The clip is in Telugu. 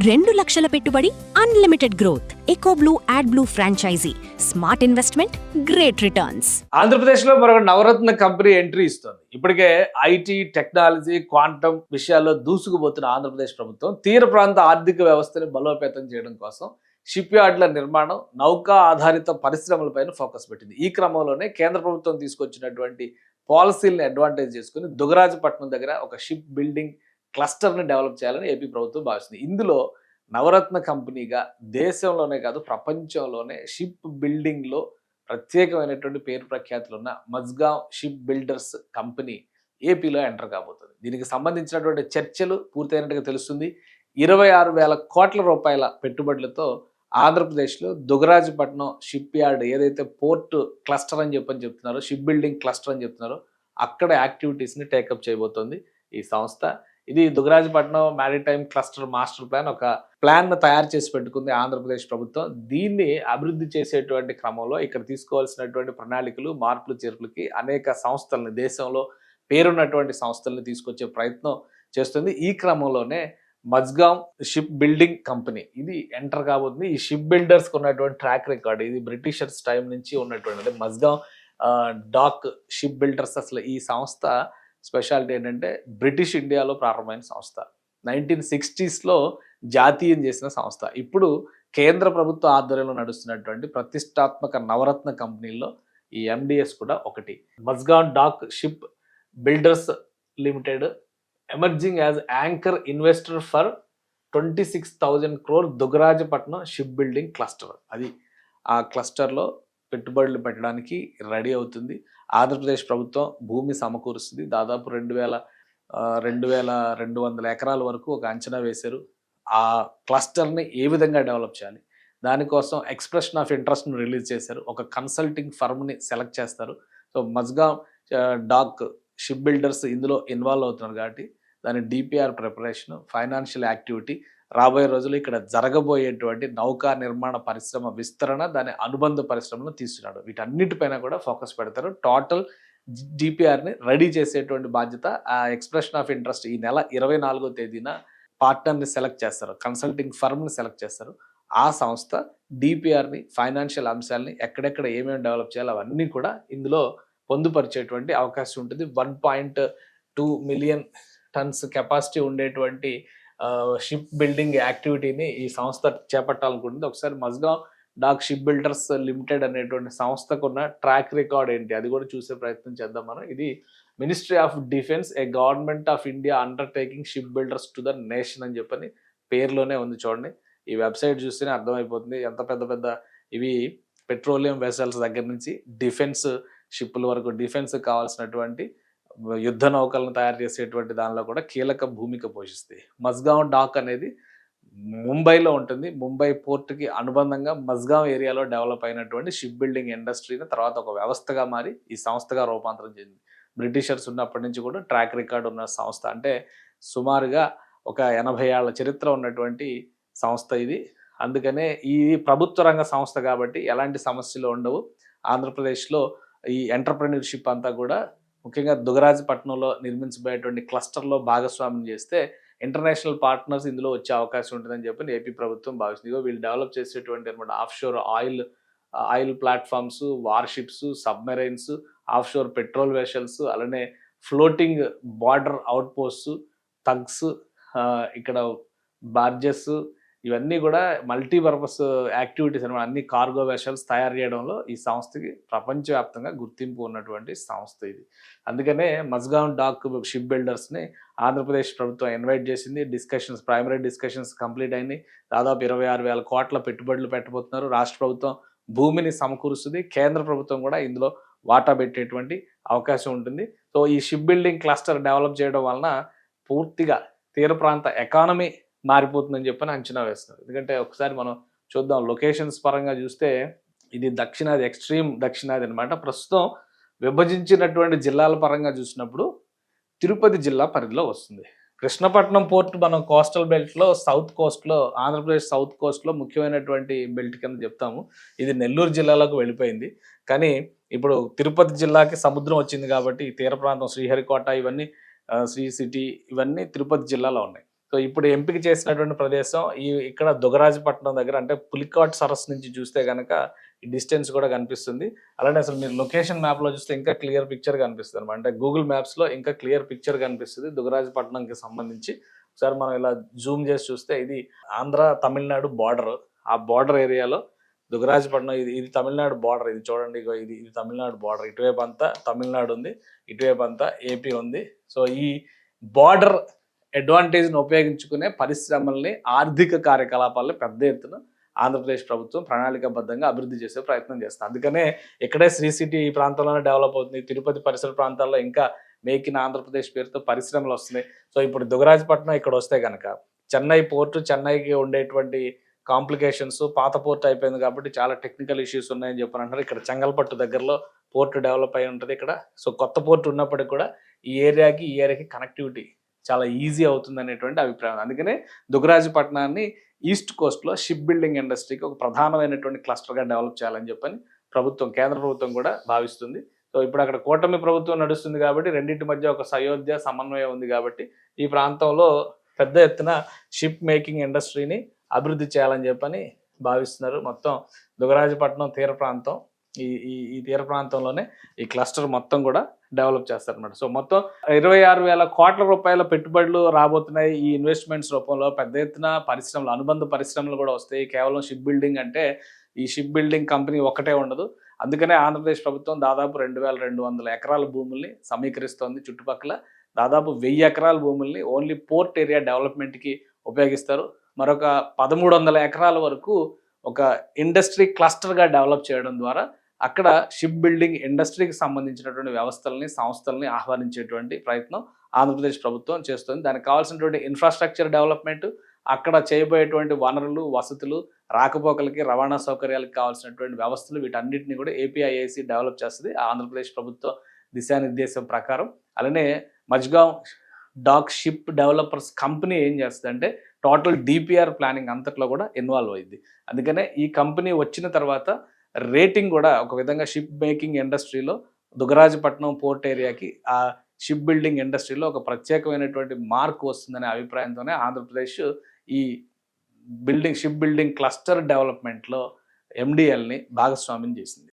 2 లక్షల పెట్టుబడి, unlimited growth. EcoBlue AdBlue franchisee. Smart investment, great returns. ఆంధ్రప్రదేశ్లో మరొక నవరత్న కంపెనీ ఎంట్రీ ఇస్తుంది. ఇప్పటికే ఐటీ, టెక్నాలజీ, క్వాంటమ్ విషయాల్లో దూసుకుపోతున్న ఆంధ్రప్రదేశ్ ప్రభుత్వం తీర ప్రాంత ఆర్థిక వ్యవస్థని బలోపేతం చేయడం కోసం షిప్ యార్డ్ల నిర్మాణం, నౌకా ఆధారిత పరిశ్రమలపైన ఫోకస్ పెట్టింది. ఈ క్రమంలోనే కేంద్ర ప్రభుత్వం తీసుకొచ్చినటువంటి పాలసీలను అడ్వాంటేజ్ చేసుకుని దుగరాజపట్నం దగ్గర ఒక షిప్ బిల్డింగ్ క్లస్టర్ని డెవలప్ చేయాలని ఏపీ ప్రభుత్వం భావిస్తుంది. ఇందులో నవరత్న కంపెనీగా దేశంలోనే కాదు ప్రపంచంలోనే షిప్ బిల్డింగ్లో ప్రత్యేకమైనటువంటి పేరు ప్రఖ్యాతులు ఉన్న మజ్గావ్ షిప్ బిల్డర్స్ కంపెనీ ఏపీలో ఎంటర్ కాబోతుంది. దీనికి సంబంధించినటువంటి చర్చలు పూర్తయినట్టుగా తెలుస్తుంది. 26,000 కోట్ల రూపాయల పెట్టుబడులతో ఆంధ్రప్రదేశ్లో దుగరాజపట్నం షిప్ యార్డ్ ఏదైతే పోర్ట్ క్లస్టర్ అని చెప్తున్నారో, షిప్ బిల్డింగ్ క్లస్టర్ అని చెప్తున్నారో అక్కడ యాక్టివిటీస్ని టేకప్ చేయబోతోంది ఈ సంస్థ. ఇది Dugarajapatnam maritime cluster master plan, ఒక ప్లాన్ తయారు చేసి పెట్టుకుంది ఆంధ్రప్రదేశ్ ప్రభుత్వం. దీన్ని అభివృద్ధి చేసేటువంటి క్రమంలో ఇక్కడ తీసుకోవాల్సినటువంటి ప్రణాళికలు, మార్పులు చేర్పులకి అనేక సంస్థల్ని, దేశంలో పేరున్నటువంటి సంస్థల్ని తీసుకొచ్చే ప్రయత్నం చేస్తుంది. ఈ క్రమంలోనే మజ్గావ్ షిప్ బిల్డింగ్ కంపెనీ ఇది ఎంటర్ కాబోతుంది. ఈ షిప్ బిల్డర్స్కి ఉన్నటువంటి ట్రాక్ రికార్డ్, ఇది బ్రిటిషర్స్ టైం నుంచి ఉన్నటువంటి, అంటే మజ్గావ్ డాక్ షిప్ బిల్డర్స్, అసలు ఈ సంస్థ స్పెషాలిటీ ఏంటంటే బ్రిటిష్ ఇండియాలో ప్రారంభమైన సంస్థ. 1960s జాతీయం చేసిన సంస్థ. ఇప్పుడు కేంద్ర ప్రభుత్వ ఆధ్వర్యంలో నడుస్తున్నటువంటి ప్రతిష్టాత్మక నవరత్న కంపెనీల్లో ఈ ఎండిఎస్ కూడా ఒకటి. Mazagon dock ship builders limited emerging as anchor investor for 26,000 crore Dugarajapatnam ship building cluster. అది ఆ క్లస్టర్లో పెట్టుబడులు పెట్టడానికి రెడీ అవుతుంది. ఆంధ్రప్రదేశ్ ప్రభుత్వం భూమి సమకూరుస్తుంది. దాదాపు 2,200 ఎకరాల వరకు ఒక అంచనా వేశారు. ఆ క్లస్టర్ని ఏ విధంగా డెవలప్ చేయాలి, దానికోసం ఎక్స్ప్రెషన్ ఆఫ్ ఇంట్రెస్ట్ని రిలీజ్ చేశారు. ఒక కన్సల్టింగ్ ఫర్మ్ని సెలెక్ట్ చేస్తారు. So Mazagon dock ship builders ఇందులో ఇన్వాల్వ్ అవుతున్నారు కాబట్టి దాని డిపిఆర్ ప్రిపరేషన్, ఫైనాన్షియల్ యాక్టివిటీ, రాబోయే రోజులు ఇక్కడ జరగబోయేటువంటి నౌకా నిర్మాణ పరిశ్రమ విస్తరణ, దాని అనుబంధ పరిశ్రమను తీసుకున్నాడు. వీటన్నిటిపైన కూడా ఫోకస్ పెడతారు. టోటల్ డిపిఆర్ని రెడీ చేసేటువంటి బాధ్యత, ఆ ఎక్స్ప్రెషన్ ఆఫ్ ఇంట్రెస్ట్ ఈ నెల 24వ తేదీన పార్ట్నర్ని సెలెక్ట్ చేస్తారు, కన్సల్టింగ్ ఫర్మ్ని సెలెక్ట్ చేస్తారు. ఆ సంస్థ డిపిఆర్ని, ఫైనాన్షియల్ అంశాలని, ఎక్కడెక్కడ ఏమేమి డెవలప్ చేయాలో అవన్నీ కూడా ఇందులో పొందుపరిచేటువంటి అవకాశం ఉంటుంది. 1.2 మిలియన్ టన్స్ కెపాసిటీ ఉండేటువంటి షిప్ బిల్డింగ్ యాక్టివిటీని ఈ సంస్థ చేపట్టాలనుకుంటుంది. ఒకసారి Mazagon dock ship builders limited అనేటువంటి సంస్థకున్న ట్రాక్ రికార్డ్ ఏంటి అది కూడా చూసే ప్రయత్నం చేద్దాం మనం. ఇది ministry of defence, A government of India undertaking ship builders to the nation అని చెప్పని పేరులోనే ఉంది. చూడండి, ఈ వెబ్సైట్ చూస్తేనే అర్థమైపోతుంది ఎంత పెద్ద పెద్ద ఇవి పెట్రోలియం వెసల్స్ దగ్గర నుంచి డిఫెన్స్ షిప్పుల వరకు, డిఫెన్స్ కావాల్సినటువంటి యుద్ధ నౌకలను తయారు చేసేటువంటి దానిలో కూడా కీలక భూమిక పోషిస్తాయి. మజ్గావ్ డాక్ అనేది ముంబైలో ఉంటుంది. ముంబై పోర్టుకి అనుబంధంగా మజ్గావ్ ఏరియాలో డెవలప్ అయినటువంటి షిప్ బిల్డింగ్ ఇండస్ట్రీని తర్వాత ఒక వ్యవస్థగా మారి ఈ సంస్థగా రూపాంతరం చెందింది. బ్రిటిషర్స్ ఉన్నప్పటి నుంచి కూడా ట్రాక్ రికార్డ్ ఉన్న సంస్థ. అంటే సుమారుగా ఒక 80 ఏళ్ల చరిత్ర ఉన్నటువంటి సంస్థ ఇది. అందుకనే ఈ ప్రభుత్వ రంగ సంస్థ కాబట్టి ఎలాంటి సమస్యలు ఉండవు. ఆంధ్రప్రదేశ్లో ఈ ఎంటర్‌ప్రెన్యూర్‌షిప్ అంతా కూడా ముఖ్యంగా దుగరాజపట్నంలో నిర్మించబోయేటువంటి క్లస్టర్లో భాగస్వామ్యం చేస్తే ఇంటర్నేషనల్ పార్ట్నర్స్ ఇందులో వచ్చే అవకాశం ఉంటుందని చెప్పి ఏపీ ప్రభుత్వం భావిస్తుంది. వీళ్ళు డెవలప్ చేసేటువంటి అనమాట offshore oil platforms, warships, submarines, offshore patrol vessels, అలానే floating border outposts, tugs, ఇక్కడ బార్జెస్, ఇవన్నీ కూడా మల్టీపర్పస్ యాక్టివిటీస్ అనమాట. అన్ని కార్గో వెషల్స్ తయారు చేయడంలో ఈ సంస్థకి ప్రపంచవ్యాప్తంగా గుర్తింపు ఉన్నటువంటి సంస్థ ఇది. అందుకనే మజ్గావ్ డాక్ షిప్ బిల్డర్స్ని ఆంధ్రప్రదేశ్ ప్రభుత్వం ఇన్వైట్ చేసింది. ప్రైమరీ డిస్కషన్స్ కంప్లీట్ అయినాయి. దాదాపు 26,000 కోట్ల పెట్టుబడులు పెట్టబోతున్నారు. రాష్ట్ర ప్రభుత్వం భూమిని సమకూరుస్తుంది. కేంద్ర ప్రభుత్వం కూడా ఇందులో వాటా పెట్టేటువంటి అవకాశం ఉంటుంది. సో ఈ షిప్ బిల్డింగ్ క్లస్టర్ డెవలప్ చేయడం వలన పూర్తిగా తీర ప్రాంత ఎకానమీ మారిపోతుందని చెప్పని అంచనా వేస్తున్నారు. ఎందుకంటే ఒకసారి మనం చూద్దాం, లొకేషన్స్ పరంగా చూస్తే ఇది దక్షిణాది, ఎక్స్ట్రీమ్ దక్షిణాది అనమాట. ప్రస్తుతం విభజించినటువంటి జిల్లాల పరంగా చూసినప్పుడు తిరుపతి జిల్లా పరిధిలో వస్తుంది. కృష్ణపట్నం పోర్ట్ మనం కోస్టల్ బెల్ట్లో సౌత్ కోస్ట్లో, ఆంధ్రప్రదేశ్ సౌత్ కోస్ట్లో ముఖ్యమైనటువంటి బెల్ట్ కింద చెప్తాము. ఇది నెల్లూరు జిల్లాలోకి వెళ్ళిపోయింది. కానీ ఇప్పుడు తిరుపతి జిల్లాకి సముద్రం వచ్చింది కాబట్టి ఈ తీర ప్రాంతం శ్రీహరికోట, ఇవన్నీ శ్రీ సిటీ, ఇవన్నీ తిరుపతి జిల్లాలో ఉన్నాయి. సో ఇప్పుడు ఎంపిక చేసినటువంటి ప్రదేశం ఇక్కడ దుగరాజపట్నం దగ్గర, అంటే పులికాట్ సరస్సు నుంచి చూస్తే కనుక ఈ డిస్టెన్స్ కూడా కనిపిస్తుంది. అలానే అసలు మీరు లొకేషన్ మ్యాప్లో చూస్తే ఇంకా క్లియర్ పిక్చర్ కనిపిస్తుంది అనమాట. అంటే గూగుల్ మ్యాప్స్లో ఇంకా క్లియర్ పిక్చర్ కనిపిస్తుంది దుగరాజపట్నంకి సంబంధించి. ఒకసారి మనం ఇలా జూమ్ చేసి చూస్తే ఇది ఆంధ్ర తమిళనాడు బార్డర్. ఆ బార్డర్ ఏరియాలో దుగరాజపట్నం, ఇది తమిళనాడు బార్డర్. ఇది చూడండి, ఇది తమిళనాడు బార్డర్. ఇటువైపు అంతా తమిళనాడు ఉంది, ఇటువైపు అంతా ఏపీ ఉంది. సో ఈ బార్డర్ అడ్వాంటేజ్ని ఉపయోగించుకునే పరిశ్రమల్ని, ఆర్థిక కార్యకలాపాలని పెద్ద ఎత్తున ఆంధ్రప్రదేశ్ ప్రభుత్వం ప్రణాళికాబద్ధంగా అభివృద్ధి చేసే ప్రయత్నం చేస్తుంది. అందుకనే ఇక్కడే శ్రీ సిటీ ఈ ప్రాంతంలోనే డెవలప్ అవుతుంది. తిరుపతి పరిసర ప్రాంతాల్లో ఇంకా మేక్ ఇన్ ఆంధ్రప్రదేశ్ పేరుతో పరిశ్రమలు వస్తున్నాయి. సో ఇప్పుడు దుగరాజపట్నం ఇక్కడ వస్తే కనుక చెన్నై పోర్టు, చెన్నైకి ఉండేటువంటి కాంప్లికేషన్స్, పాత పోర్ట్ అయిపోయింది కాబట్టి చాలా టెక్నికల్ ఇష్యూస్ ఉన్నాయని చెప్పని అంటారు. ఇక్కడ చెంగల్పట్టు దగ్గరలో పోర్టు డెవలప్ అయి ఉంటుంది ఇక్కడ. సో కొత్త పోర్టు ఉన్నప్పటికీ కూడా ఈ ఏరియాకి కనెక్టివిటీ చాలా ఈజీ అవుతుంది అనేటువంటి అభిప్రాయం. అందుకనే దుగరాజపట్నాన్ని ఈస్ట్ కోస్ట్లో షిప్ బిల్డింగ్ ఇండస్ట్రీకి ఒక ప్రధానమైనటువంటి క్లస్టర్గా డెవలప్ చేయాలని చెప్పని కేంద్ర ప్రభుత్వం కూడా భావిస్తుంది. సో ఇప్పుడు అక్కడ కూటమి ప్రభుత్వం నడుస్తుంది కాబట్టి రెండింటి మధ్య ఒక సయోధ్య సమన్వయం ఉంది కాబట్టి ఈ ప్రాంతంలో పెద్ద ఎత్తున షిప్ మేకింగ్ ఇండస్ట్రీని అభివృద్ధి చేయాలని చెప్పని భావిస్తున్నారు. మొత్తం దుగరాజపట్నం తీర ప్రాంతం, ఈ తీర ప్రాంతంలోనే ఈ క్లస్టర్ మొత్తం కూడా డెవలప్ చేస్తారన్నమాట. సో మొత్తం 26,000 కోట్ల రూపాయల పెట్టుబడులు రాబోతున్నాయి ఈ ఇన్వెస్ట్మెంట్స్ రూపంలో. పెద్ద ఎత్తున పరిశ్రమలు, అనుబంధ పరిశ్రమలు కూడా వస్తాయి. కేవలం షిప్ బిల్డింగ్ అంటే ఈ షిప్ బిల్డింగ్ కంపెనీ ఒకటే ఉండదు. అందుకనే ఆంధ్రప్రదేశ్ ప్రభుత్వం దాదాపు 2,200 ఎకరాల భూముల్ని సమీకరిస్తోంది. చుట్టుపక్కల దాదాపు 1000 ఎకరాల భూముల్ని ఓన్లీ పోర్ట్ ఏరియా డెవలప్మెంట్కి ఉపయోగిస్తారు. మరొక 1,300 ఎకరాల వరకు ఒక ఇండస్ట్రీ క్లస్టర్గా డెవలప్ చేయడం ద్వారా అక్కడ షిప్ బిల్డింగ్ ఇండస్ట్రీకి సంబంధించినటువంటి వ్యవస్థల్ని, సంస్థల్ని ఆహ్వానించేటువంటి ప్రయత్నం ఆంధ్రప్రదేశ్ ప్రభుత్వం చేస్తుంది. దానికి కావాల్సినటువంటి ఇన్ఫ్రాస్ట్రక్చర్ డెవలప్మెంట్, అక్కడ చేయబోయేటువంటి వనరులు, వసతులు, రాకపోకలకి, రవాణా సౌకర్యాలకు కావాల్సినటువంటి వ్యవస్థలు, వీటన్నిటిని కూడా ఏపీఐఐసి డెవలప్ చేస్తుంది ఆంధ్రప్రదేశ్ ప్రభుత్వ దిశానిర్దేశం ప్రకారం. అలానే Mazagon dock ship developers company ఏం చేస్తుందంటే టోటల్ డిపిఆర్ ప్లానింగ్ అంతట్లో కూడా ఇన్వాల్వ్ అయింది. అందుకనే ఈ కంపెనీ వచ్చిన తర్వాత రేటింగ్ కూడా ఒక విధంగా షిప్ మేకింగ్ ఇండస్ట్రీలో దుగరాజపట్నం పోర్ట్ ఏరియాకి, ఆ షిప్ బిల్డింగ్ ఇండస్ట్రీలో ఒక ప్రత్యేకమైనటువంటి మార్క్ వస్తుందనే అభిప్రాయంతోనే ఆంధ్రప్రదేశ్ ఈ షిప్ బిల్డింగ్ క్లస్టర్ డెవలప్మెంట్లో ఎండిఎల్ని భాగస్వామ్యం చేసింది.